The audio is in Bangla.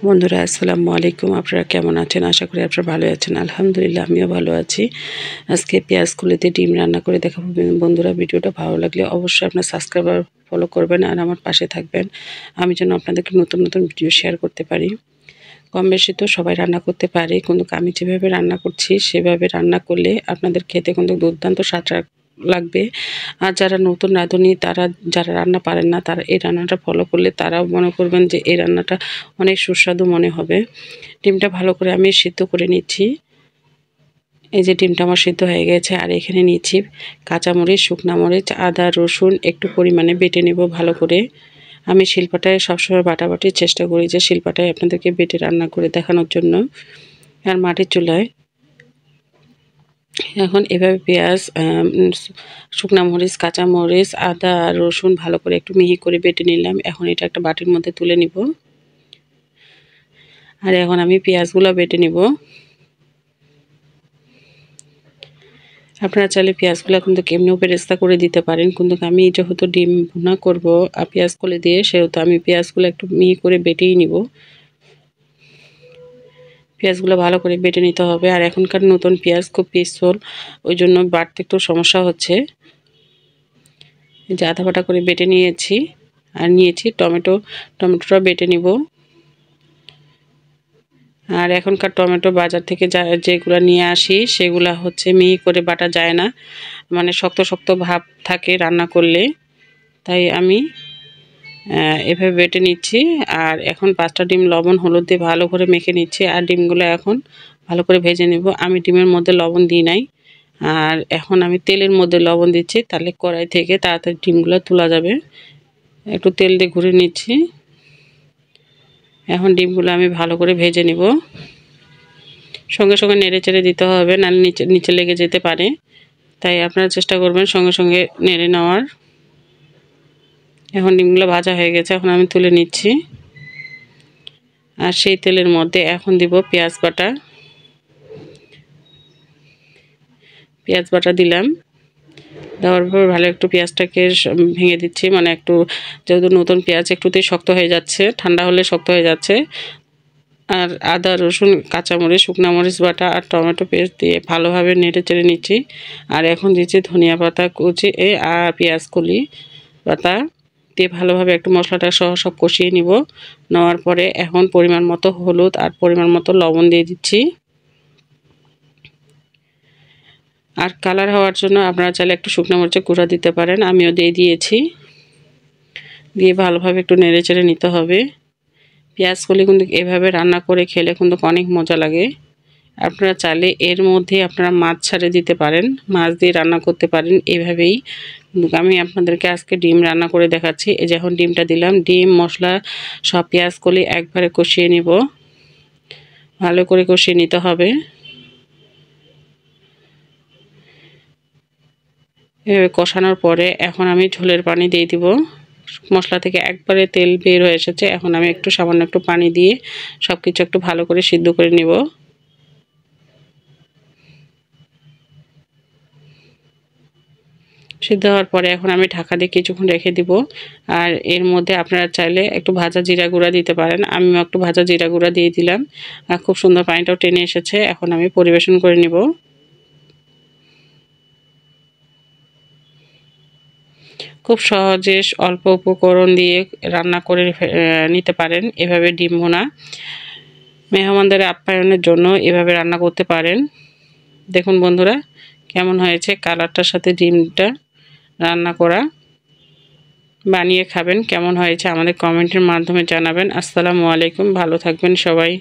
বন্ধুরা আসসালামু আলাইকুম। আপনারা কেমন আছেন? আশা করি আপনারা ভালো আছেন। আলহামদুলিল্লাহ আমিও ভালো আছি। আজকে পেঁয়াজ কলিতে ডিম রান্না করে দেখাবো। বন্ধুরা ভিডিওটা ভালো লাগলে অবশ্যই আপনার সাবস্ক্রাইবার ফলো করবেন আর আমার পাশে থাকবেন, আমি যেন আপনাদেরকে নতুন নতুন ভিডিও শেয়ার করতে পারি। কম বেশি তো সবাই রান্না করতে পারে, কিন্তু আমি যেভাবে রান্না করছি সেভাবে রান্না করলে আপনাদের খেতে কিন্তু দুর্দান্ত স্বাদ লাগবে। আর যারা নতুন রাঁধুনি, যারা রান্না পারেন না, তারা এই রান্নাটা ফলো করলে তারাও মনে করবেন যে এই রান্নাটা অনেক সুস্বাদু মনে হবে। ডিমটা ভালো করে আমি সিদ্ধ করে নিচ্ছি। এই যে ডিমটা আমার সিদ্ধ হয়ে গেছে। আর এখানে নিচ্ছি কাঁচামরিচ, শুকনা মরিচ, আদা, রসুন একটু পরিমাণে বেটে নেব ভালো করে। আমি শিলপাটায় সবসময় বাটাবাটির চেষ্টা করি, যে শিলপাটায় আপনাদেরকে বেটে রান্না করে দেখানোর জন্য। আর মাটির চুলায় এখন এভাবে পেঁয়াজ, শুকনা মরিচ, কাঁচা মরিচ, আদা আর রসুন ভালো করে একটু মিহি করে বেটে নিলাম। এখন এটা একটা বাটির মধ্যে তুলে নিব। আর এখন আমি পেঁয়াজগুলো বেটে নিব। আপনারা চাইলে পেঁয়াজগুলো কিন্তু এমনিও বেরেস্তা করে দিতে পারেন, কিন্তু আমি যেহেতু ডিম ভুনা করব আর পেঁয়াজ কলি দিয়ে, সেহেতু আমি পেঁয়াজগুলো একটু মিহি করে বেটেই নিব। পেঁয়াজগুলো ভালো করে বেটে নিতে হবে। আর এখনকার নতুন পেঁয়াজ খুব পিছল, ওই জন্য বাটতে একটু সমস্যা হচ্ছে। যে আধা বাটা করে বেটে নিয়েছি। আর নিয়েছি টমেটোটা বেটে নিব। আর এখনকার টমেটো বাজার থেকে যেগুলো নিয়ে আসি সেগুলা হচ্ছে মিহি করে বাটা যায় না, মানে শক্ত শক্ত ভাব থাকে রান্না করলে। তাই আমি এভাবে বেটে নিচ্ছি। আর এখন 5টা ডিম লবণ হলুদ দিয়ে ভালো করে মেখে নিচ্ছি। আর ডিমগুলো এখন ভালো করে ভেজে নেব। আমি ডিমের মধ্যে লবণ দিই নাই। আর এখন আমি তেলের মধ্যে লবণ দিচ্ছি, তাহলে কড়াই থেকে তাড়াতাড়ি ডিমগুলো তোলা যাবে। একটু তেল দিয়ে ঘুরে নিচ্ছি। এখন ডিমগুলো আমি ভালো করে ভেজে নিব। সঙ্গে সঙ্গে নেড়ে চেড়ে দিতে হবে, নাহলে নিচে নিচে লেগে যেতে পারে। তাই আপনারা চেষ্টা করবেন সঙ্গে সঙ্গে নেড়ে নেওয়ার। এখন ডিমগুলো ভাজা হয়ে গেছে, এখন আমি তুলে নিচ্ছি। আর সেই তেলের মধ্যে এখন দিব পেঁয়াজ বাটা দিলাম। দেওয়ার পর ভালো একটু পেঁয়াজটাকে ভেঙে দিচ্ছি, মানে একটু, যেহেতু নতুন পেঁয়াজ একটুতেই শক্ত হয়ে যাচ্ছে, ঠান্ডা হলে শক্ত হয়ে যাচ্ছে। আর আদা, রসুন, কাঁচামরিচ, শুকনো মরিচ বাটা আর টমেটো পেস্ট দিয়ে ভালোভাবে নেড়ে চেড়ে নিচ্ছি। আর এখন দিচ্ছি ধনিয়া পাতা কুচি আর পেঁয়াজ কলি পাতা দিয়ে ভালোভাবে একটু মশলাটা সহ সব কষিয়ে নিব। নেওয়ার পরে এখন পরিমাণ মতো হলুদ আর পরিমাণ মতো লবণ দিয়ে দিচ্ছি। আর কালার হওয়ার জন্য আপনারা চাইলে একটু শুকনো মরিচের গুঁড়া দিতে পারেন, আমিও দিয়েছি। দিয়ে ভালোভাবে একটু নেড়ে চেড়ে নিতে হবে। পেঁয়াজগুলি কিন্তু এভাবে রান্না করে খেলে কিন্তু অনেক মজা লাগে। আপনারা চাইলে এর মধ্যে আপনারা মাছ ছাড়ে দিতে পারেন, মাছ দিয়ে রান্না করতে পারেন এভাবেই। আমি আপনাদেরকে আজকে ডিম রান্না করে দেখাচ্ছি। এই যে এখন ডিমটা দিলাম, ডিম মশলা সব পেঁয়াজগুলি একবারে কষিয়ে নিব। ভালো করে কষিয়ে নিতে হবে। এভাবে কষানোর পরে এখন আমি ঝোলের পানি দিয়ে দিব। মশলা থেকে একবারে তেল বের হয়ে এসেছে, এখন আমি একটু সামান্য একটু পানি দিয়ে সব কিছু একটু ভালো করে সিদ্ধ করে নেব। সিদ্ধ হওয়ার পরে এখন আমি ঢাকা দিয়ে কিছুক্ষণ রেখে দিব। আর এর মধ্যে আপনারা চাইলে একটু ভাজা জিরা গুঁড়া দিতে পারেন, আমিও একটু ভাজা জিরা গুঁড়া দিয়ে দিলাম। আর খুব সুন্দর পানিটাও টেনে এসেছে, এখন আমি পরিবেশন করে নিব। খুব সহজে অল্প উপকরণ দিয়ে রান্না করে নিতে পারেন এভাবে ডিম ভুনা। মেহমানদের আপ্যায়নের জন্য এভাবে রান্না করতে পারেন। দেখুন বন্ধুরা কেমন হয়েছে কালারটার সাথে ডিমটা রান্না করা। বানিয়ে খাবেন, কেমন হয়েছে আমাদের কমেন্টের মাধ্যমে জানাবেন। আসসালামু আলাইকুম, ভালো থাকবেন সবাই।